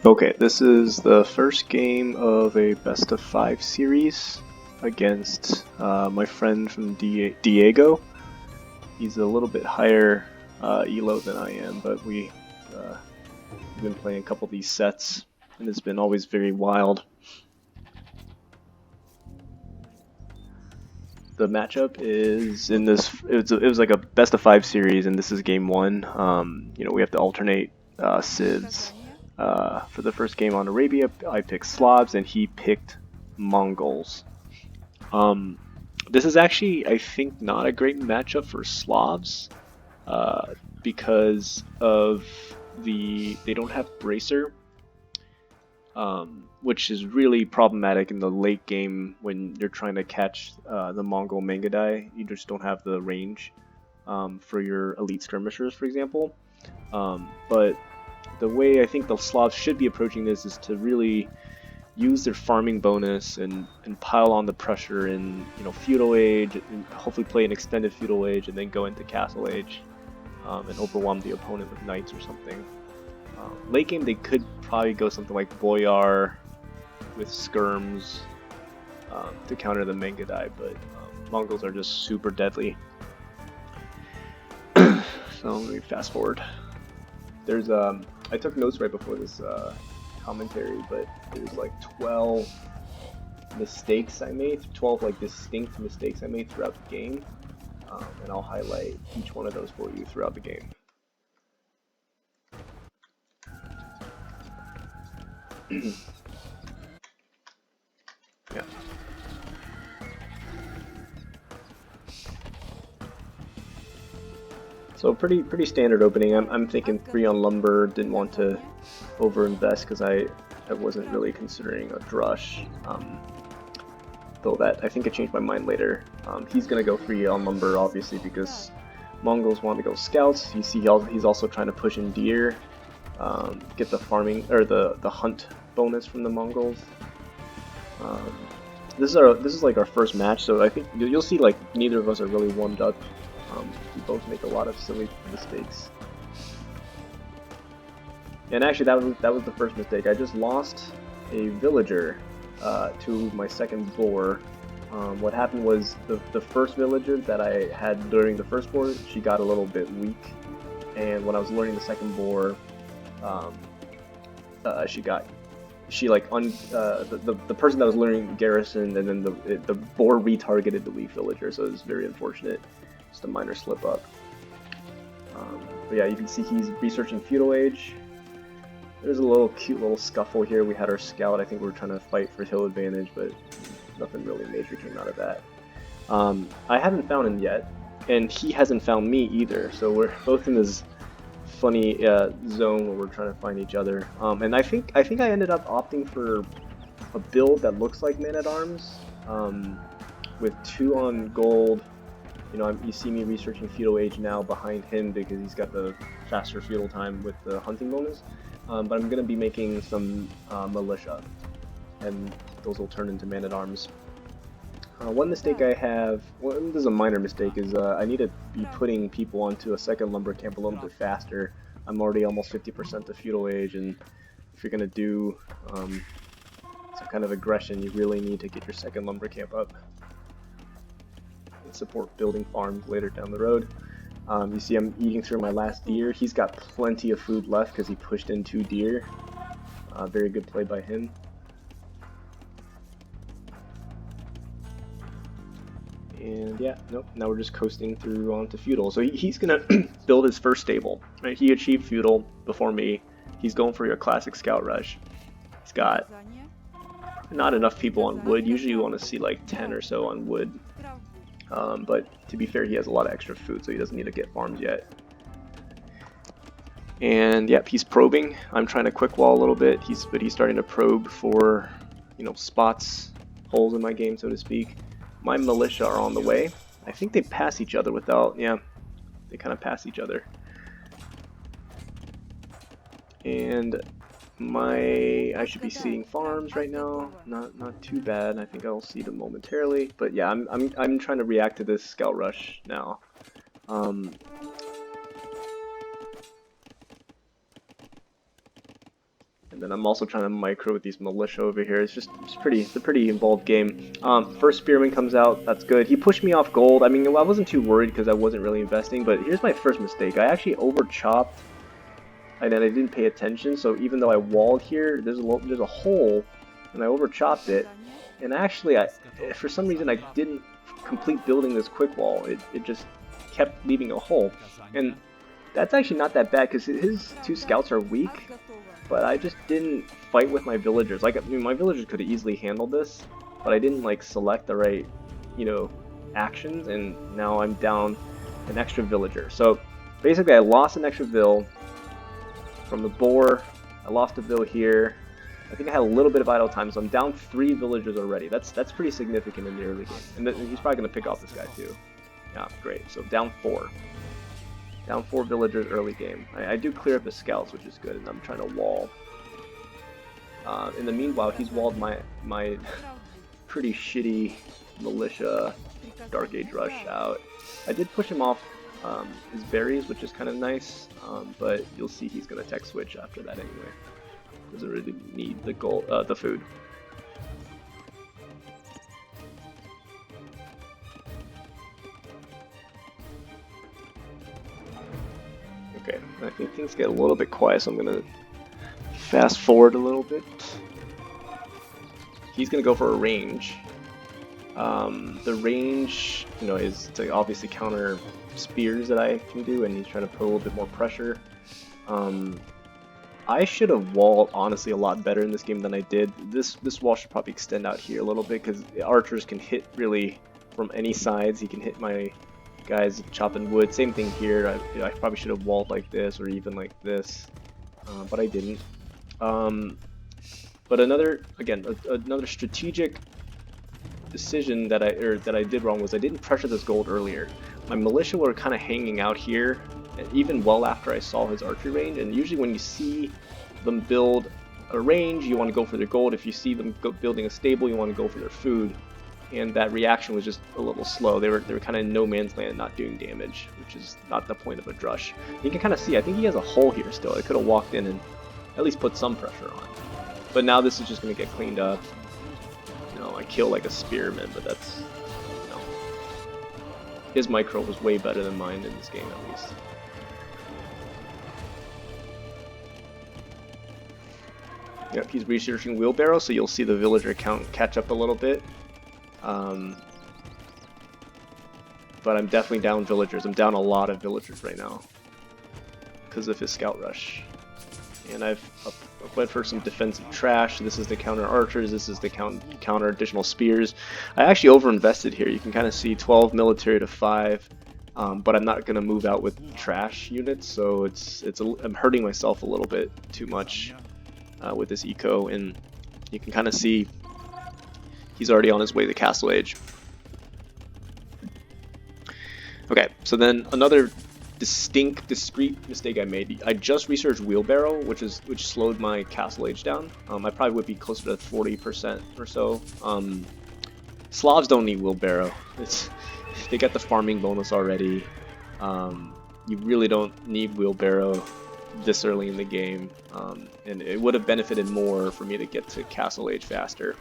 Okay, this is the first game of a best of 5 series against my friend from Diego. He's a little bit higher elo than I am, but we've been playing a couple of these sets, and it's been always very wild. The matchup is in this. It was like a best of 5 series, and this is game 1. We have to alternate civs. For the first game on Arabia, I picked Slavs, and he picked Mongols. Um, this is actually, I think, not a great matchup for Slavs because of they don't have Bracer, which is really problematic in the late game when you're trying to catch the Mongol Mangudai. You just don't have the range for your elite skirmishers, for example. But the way I think the Slavs should be approaching this is to really use their farming bonus and pile on the pressure in feudal age, and hopefully play an extended feudal age and then go into castle age and overwhelm the opponent with knights or something. Late game they could probably go something like Boyar with skirms to counter the Mangudai, but Mongols are just super deadly. So let me fast forward. There's I took notes right before this commentary, but there's like 12 mistakes I made, 12 like distinct mistakes I made throughout the game, and I'll highlight each one of those for you throughout the game. Yeah. So pretty standard opening. I'm thinking 3 on lumber. Didn't want to overinvest because I wasn't really considering a drush. Though that I think I changed my mind later. He's gonna go 3 on lumber obviously because Mongols want to go scouts. You see he's also trying to push in deer, get the farming or the hunt bonus from the Mongols. This is like our first match, so I think you'll see like neither of us are really warmed up. We both make a lot of silly mistakes. And actually, that was the first mistake. I just lost a villager to my second boar. What happened was the first villager that I had during the first boar, she got a little bit weak, and when I was learning the second boar, the person that was learning garrison, and then the boar retargeted the weak villager, so it was very unfortunate. Just a minor slip up. But yeah, you can see he's researching feudal age. There's a cute little scuffle here. We had our scout. I think we were trying to fight for hill advantage, but nothing really major came out of that. I haven't found him yet, and he hasn't found me either. So we're both in this funny zone where we're trying to find each other. And I think I ended up opting for a build that looks like Man-at-Arms, with 2 on gold. You see me researching feudal age now behind him because he's got the faster feudal time with the hunting bonus. But I'm going to be making some militia, and those will turn into Man-at-Arms. One mistake I have, this is a minor mistake, is I need to be putting people onto a second lumber camp a little bit faster. I'm already almost 50% to feudal age, and if you're going to do some kind of aggression, you really need to get your second lumber camp up. Support building farms later down the road. You see I'm eating through my last deer. He's got plenty of food left because he pushed in 2 deer. Very good play by him. And yeah, nope, now we're just coasting through onto feudal. So he's gonna build his first stable. Right? He achieved feudal before me. He's going for your classic scout rush. He's got not enough people on wood. Usually you want to see like 10 or so on wood. But to be fair, he has a lot of extra food, so he doesn't need to get farms yet. And yep, he's probing. I'm trying to quick wall a little bit. But he's starting to probe for, spots, holes in my game, so to speak. My militia are on the way. I think they pass each other without, yeah, they kind of pass each other. And I should be seeding farms right now. Not too bad. I think I'll seed them momentarily. But yeah, I'm trying to react to this scout rush now. And then I'm also trying to micro with these militia over here. It's a pretty involved game. First spearman comes out, that's good. He pushed me off gold. I mean, I wasn't too worried because I wasn't really investing, but here's my first mistake. I actually over chopped, and then I didn't pay attention. So even though I walled here, there's a hole, and I over chopped it. And actually, for some reason, I didn't complete building this quick wall. It just kept leaving a hole, and that's actually not that bad because his 2 scouts are weak. But I just didn't fight with my villagers. Like, I mean, my villagers could have easily handled this, but I didn't like select the right, you know, actions, and now I'm down an extra villager. So basically, I lost an extra vill from the boar. I lost a vill here. I think I had a little bit of idle time, so I'm down 3 villagers already. That's pretty significant in the early game, and he's probably gonna pick off this guy too. Yeah, great. So down 4. Down 4 villagers early game. I do clear up the scouts, which is good, and I'm trying to wall. In the meanwhile, he's walled my pretty shitty militia Dark Age Rush out. I did push him off his berries, which is kind of nice, but you'll see he's going to tech switch after that anyway. Doesn't really need the gold, the food. Okay, I think things get a little bit quiet, so I'm gonna fast forward a little bit. He's gonna go for a range. The range, you know, is to obviously counter spears that I can do, and he's trying to put a little bit more pressure. I should have walled honestly a lot better in this game than I did. This wall should probably extend out here a little bit because archers can hit really from any sides. He can hit my guys chopping wood. Same thing here. I probably should have walled like this or even like this, but I didn't. But another strategic decision that I did wrong was I didn't pressure this gold earlier. My militia were kind of hanging out here, and even well after I saw his archery range. And usually when you see them build a range, you want to go for their gold. If you see them building a stable, you want to go for their food. And that reaction was just a little slow. They were kind of in no man's land, not doing damage, which is not the point of a drush. You can kind of see, I think he has a hole here still. I could have walked in and at least put some pressure on. But now this is just going to get cleaned up. You know, I kill like a spearman, but that's, you know, his micro was way better than mine in this game at least. Yep, he's researching wheelbarrow, so you'll see the villager count catch up a little bit. But I'm definitely down villagers. I'm down a lot of villagers right now because of his scout rush. And I've went for some defensive trash. This is the counter archers. This is the counter additional spears. I actually overinvested here. You can kind of see 12 military to 5. But I'm not gonna move out with trash units, so I'm hurting myself a little bit too much with this eco, and you can kind of see he's already on his way to Castle Age. Okay, so then another discrete mistake I made. I just researched wheelbarrow, which slowed my Castle Age down. I probably would be closer to 40% or so. Slavs don't need wheelbarrow. They got the farming bonus already. You really don't need wheelbarrow this early in the game, and it would have benefited more for me to get to Castle Age faster.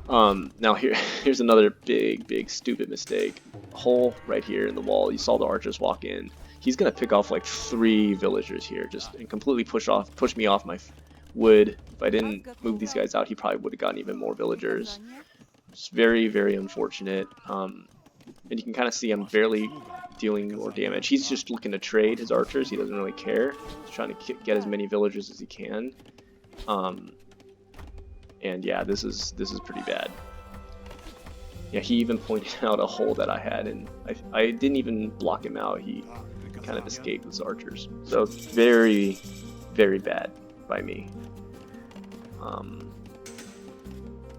Now here's another big stupid mistake. Hole right here in the wall. You saw the archers walk in. He's gonna pick off like 3 villagers here, and completely push me off my wood. If I didn't move these guys out, he probably would have gotten even more villagers. It's very unfortunate. And you can kind of see I'm barely dealing more damage. He's just looking to trade his archers. He doesn't really care. He's trying to get as many villagers as he can. And yeah, this is pretty bad. Yeah, he even pointed out a hole that I had, and I didn't even block him out. He kind of escaped with his archers. So very bad by me.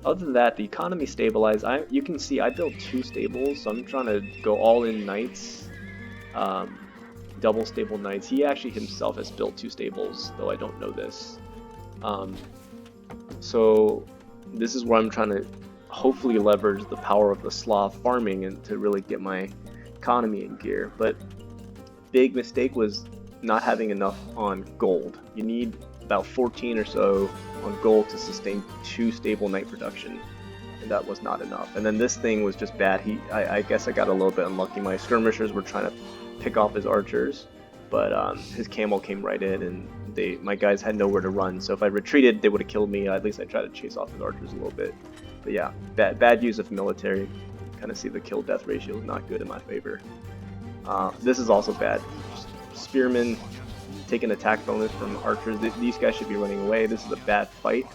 Other than that, the economy stabilized. You can see I built 2 stables, so I'm trying to go all in knights, double stable knights. He actually himself has built 2 stables, though I don't know this. So this is where I'm trying to hopefully leverage the power of the Slav farming and to really get my economy in gear. But big mistake was not having enough on gold. You need about 14 or so on gold to sustain 2 stable knight production, and that was not enough. And then this thing was just bad. I guess I got a little bit unlucky. My skirmishers were trying to pick off his archers, but his camel came right in, and my guys had nowhere to run. So if I retreated, they would have killed me. At least I tried to chase off his archers a little bit. But yeah, bad use of military. Kind of see the kill-death ratio is not good in my favor. This is also bad. Spearmen take an attack bonus from archers. These guys should be running away. This is a bad fight.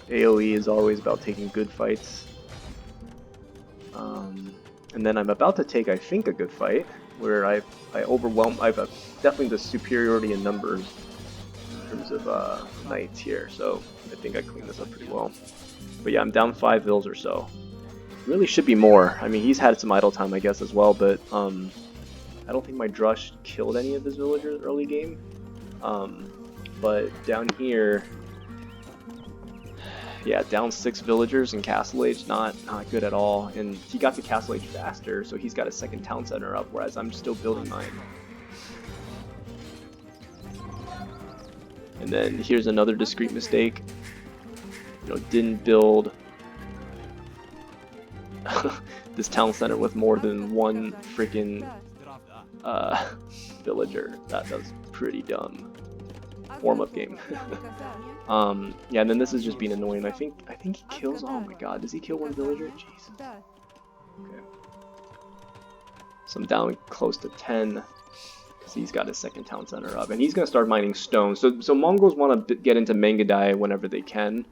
AOE is always about taking good fights. And then I'm about to take, I think, a good fight where I have definitely the superiority in numbers in terms of knights here. So I think I cleaned this up pretty well. But yeah, I'm down 5 vills or so. Really should be more. I mean, he's had some idle time, I guess, as well, but I don't think my drush killed any of his villagers early game. But down here, yeah, down 6 villagers in Castle Age, not good at all. And he got to Castle Age faster, so he's got a second town center up, whereas I'm still building mine. And then here's another discrete mistake. You know, didn't build this town center with more than one freaking villager. That was pretty dumb. Warm-up game. Yeah, and then this is just being annoying. I think he kills. Oh my god, does he kill one villager? Jeez. Okay. So I'm down close to 10 because he's got his second town center up, and he's gonna start mining stone. So Mongols want to get into Meng-Yang whenever they can.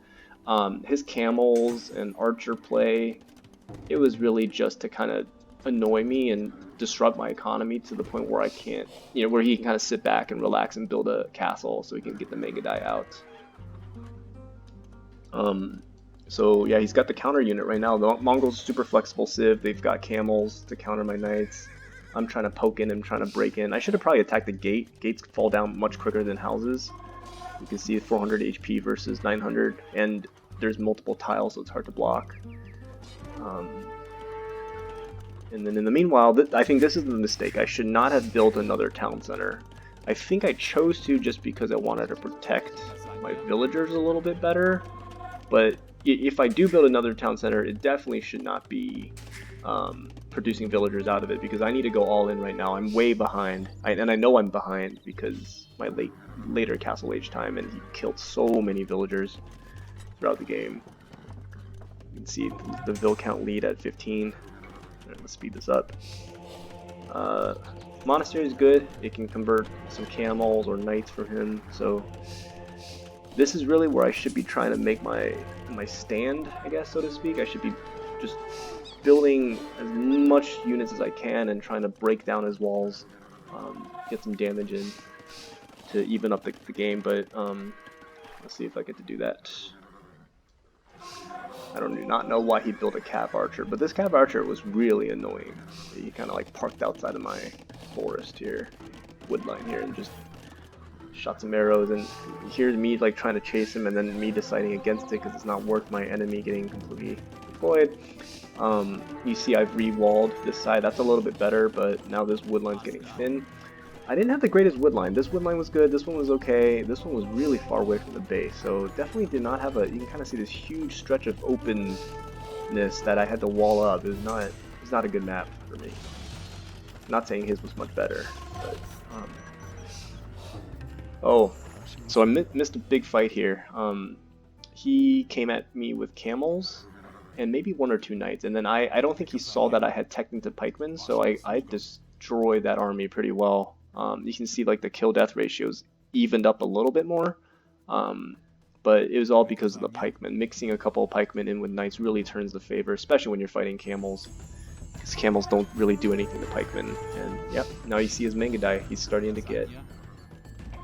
His camels and archer play, it was really just to kind of annoy me and disrupt my economy to the point where I can't, you know, where he can kind of sit back and relax and build a castle so he can get the Meng-Yang out. So yeah, he's got the counter unit right now. The Mongols super flexible civ. They've got camels to counter my knights. I'm trying to poke in, I'm trying to break in. I should have probably attacked the gate. Gates fall down much quicker than houses. You can see 400 HP versus 900, and there's multiple tiles, so it's hard to block. And then in the meanwhile, I think this is the mistake. I should not have built another town center. I think I chose to just because I wanted to protect my villagers a little bit better. But if I do build another town center, it definitely should not be producing villagers out of it, because I need to go all in right now. I'm way behind, and I know I'm behind because my later Castle Age time, and he killed so many villagers throughout the game. You can see the vill count lead at 15. Alright, let's speed this up. Monastery is good. It can convert some camels or knights for him. So this is really where I should be trying to make my stand, I guess, so to speak. I should be just building as much units as I can and trying to break down his walls, get some damage in to even up the game. But let's see if I get to do that. I do not know why he built a cav archer, but this cav archer was really annoying. He kind of like parked outside of my forest here, woodline here, and just shot some arrows. And here's me like trying to chase him, and then me deciding against it because it's not worth my enemy getting completely deployed. You see I've re-walled this side. That's a little bit better, but now this woodline's getting thin. I didn't have the greatest woodline. This woodline was good, this one was okay, this one was really far away from the base, so definitely did not have you can kind of see this huge stretch of openness that I had to wall up. It was not a good map for me. I'm not saying his was much better, but, oh, so I missed a big fight here. He came at me with camels, and maybe 1 or 2 knights, and then I don't think he saw that I had tech into pikemen, so I destroyed that army pretty well. You can see like the kill-death ratios evened up a little bit more, but it was all because of the pikemen. Mixing a couple of pikemen in with knights really turns the favor, especially when you're fighting camels, because camels don't really do anything to pikemen. And yep, now you see his Meng-Yang, he's starting to get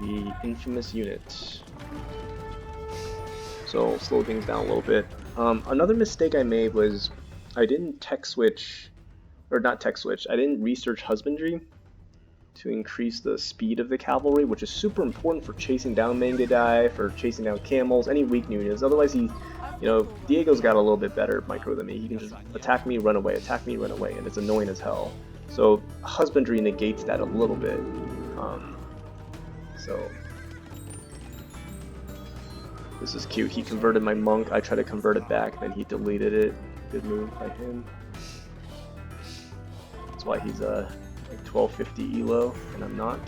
the infamous unit. So slow things down a little bit. Another mistake I made was I didn't tech switch, or not tech switch, I didn't research husbandry to increase the speed of the cavalry, which is super important for chasing down Meng-Yang, for chasing down camels, any weak units. Otherwise you know, Diego's got a little bit better micro than me. He can just attack me, run away, and it's annoying as hell. So husbandry negates that a little bit. So This is cute. He converted my monk. I tried to convert it back, then he deleted it. Good move by him. That's why he's like 1250 elo, and I'm not.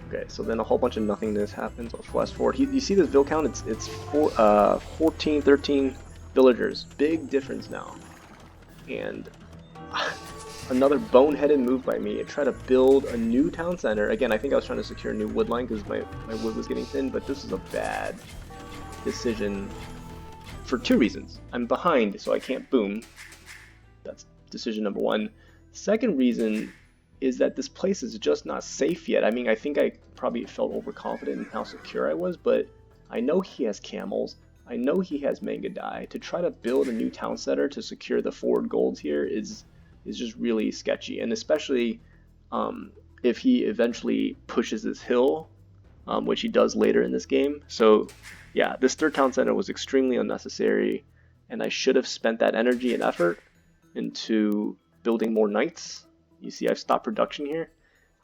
Okay, so then a whole bunch of nothingness happens. I'll flash forward. You see this vill count? It's 14, 13 villagers. Big difference now. And another boneheaded move by me. I tried to build a new town center. Again, I think I was trying to secure a new wood line because my wood was getting thin, but this is a bad decision for two reasons. I'm behind, so I can't boom. That's decision number one. Second reason is that this place is just not safe yet. I mean, I think I probably felt overconfident in how secure I was, but I know he has camels. I know he has Meng-Yang. To try to build a new town center to secure the forward golds here is just really sketchy, and especially if he eventually pushes this hill, which he does later in this game. So yeah, this third town center was extremely unnecessary, and I should have spent that energy and effort into building more knights. You see I've stopped production here.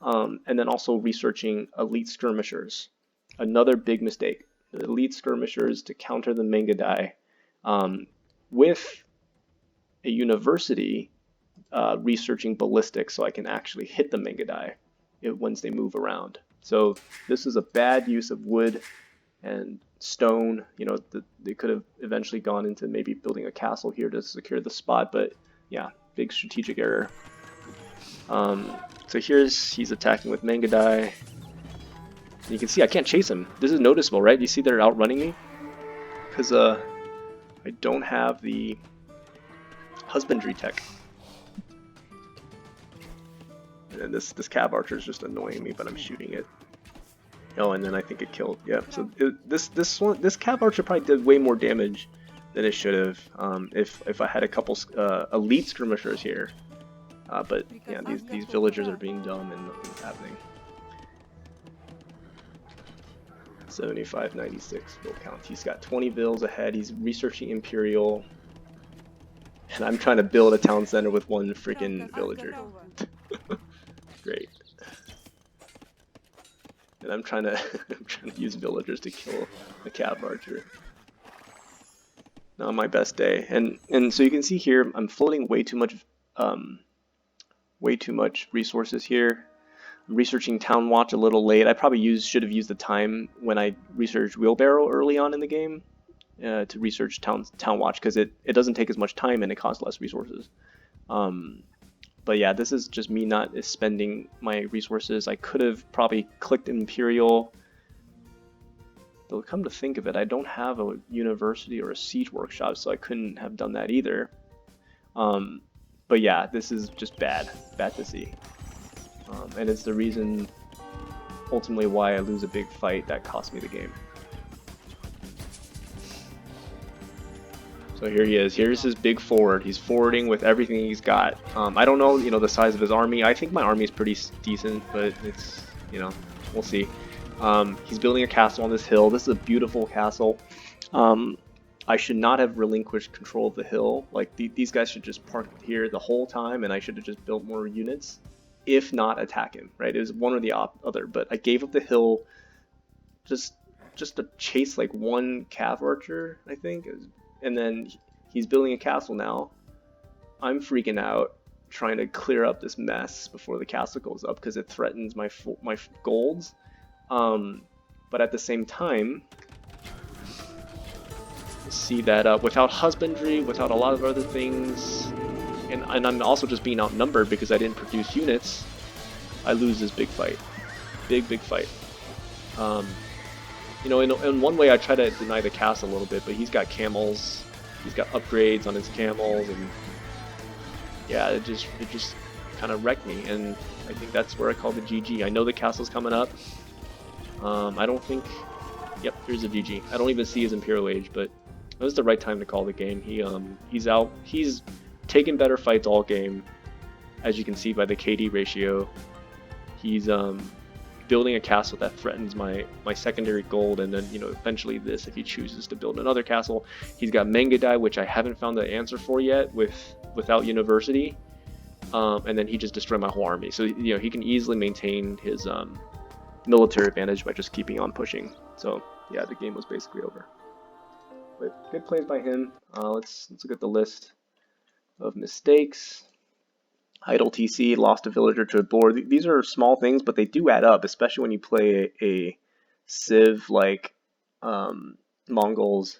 And then also researching elite skirmishers. Another big mistake. The elite skirmishers to counter the Meng-Yang with a university researching ballistics so I can actually hit the Meng-Yang once they move around. So this is a bad use of wood and stone. You know, they could have eventually gone into maybe building a castle here to secure the spot, but yeah, big strategic error. So he's attacking with Meng-Yang. You can see I can't chase him. This is noticeable, right? You see they're outrunning me? Because I don't have the husbandry tech. And this cab archer is just annoying me, but I'm shooting it. Oh, and then I think it killed. Yeah. So this cab archer probably did way more damage than it should have if I had a couple elite skirmishers here. But yeah, these villagers are being dumb and nothing's happening. 75-96 vill count. He's got 20 vills ahead. He's researching Imperial. And I'm trying to build a town center with one freaking villager. Great. And I'm trying to use villagers to kill a cab archer. Not my best day. And so you can see here I'm floating way too much resources here. I'm researching Town Watch a little late. I probably should have used the time when I researched Wheelbarrow early on in the game to research Town Watch, because it doesn't take as much time and it costs less resources. But yeah, this is just me not spending my resources. I could have probably clicked Imperial. Though come to think of it, I don't have a university or a siege workshop, so I couldn't have done that either. But yeah, this is just bad to see. And it's the reason, ultimately, why I lose a big fight that cost me the game. So here he is. Here's his big forward. He's forwarding with everything he's got. I don't know, the size of his army. I think my army is pretty decent, but it's, we'll see. He's building a castle on this hill. This is a beautiful castle. I should not have relinquished control of the hill. Like, these guys should just park here the whole time, and I should have just built more units, if not attack him, right? It was one or the other, but I gave up the hill just to chase like one cav archer, I think. And then he's building a castle now. I'm freaking out, trying to clear up this mess before the castle goes up, because it threatens my golds. But at the same time, see that without husbandry, without a lot of other things, and I'm also just being outnumbered because I didn't produce units, I lose this big fight. Big fight. In one way I try to deny the castle a little bit, but he's got camels, he's got upgrades on his camels, and yeah, it just kind of wrecked me, and I think that's where I call the GG. I know the castle's coming up. I don't think, yep, here's a GG. I don't even see his Imperial Age, but it was the right time to call the game. He's out. He's taken better fights all game, as you can see by the KD ratio. He's building a castle that threatens my secondary gold, and then eventually this, if he chooses to build another castle. He's got Meng-Yang, which I haven't found the answer for yet without university, and then he just destroyed my whole army. So he can easily maintain his military advantage by just keeping on pushing. So yeah, the game was basically over. But good plays by him. Let's look at the list of mistakes. Idle TC, lost a villager to a boar. These are small things, but they do add up, especially when you play a civ like Mongols.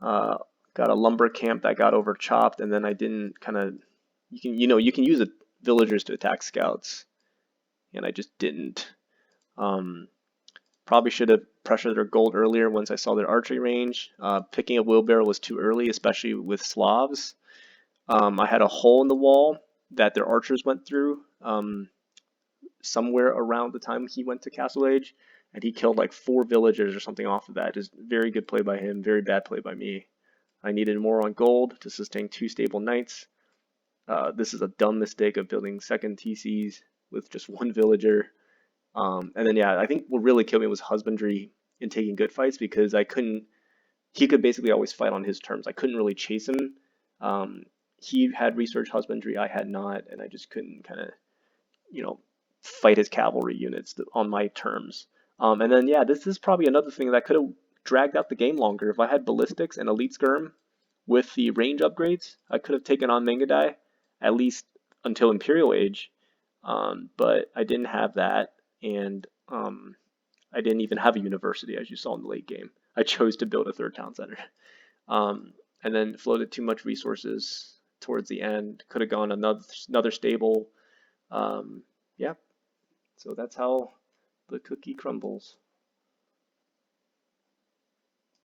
Got a lumber camp that got over chopped, and then I didn't kind of. You can use villagers to attack scouts, and I just didn't. Um, Probably should have pressured their gold earlier once I saw their archery range. Picking a wheelbarrow was too early, especially with Slavs. I had a hole in the wall that their archers went through somewhere around the time he went to Castle Age, and he killed like 4 villagers or something off of that. Just very good play by him, very bad play by me. I needed more on gold to sustain 2 stable knights. This is a dumb mistake of building second TCs with just 1 villager. And then yeah, I think what really killed me was husbandry in taking good fights because I couldn't. He could basically always fight on his terms. I couldn't really chase him. Um, he had research husbandry, I had not, and I just couldn't kind of you know fight his cavalry units on my terms. And then yeah, this is probably another thing that could have dragged out the game longer. If I had ballistics and elite skirm with the range upgrades, I could have taken on Mengadai at least until Imperial Age. But I didn't have that, and I didn't even have a university, as you saw in the late game. I chose to build a third town center, um, and then floated too much resources towards the end. Could have gone another stable. Yeah, so that's how the cookie crumbles.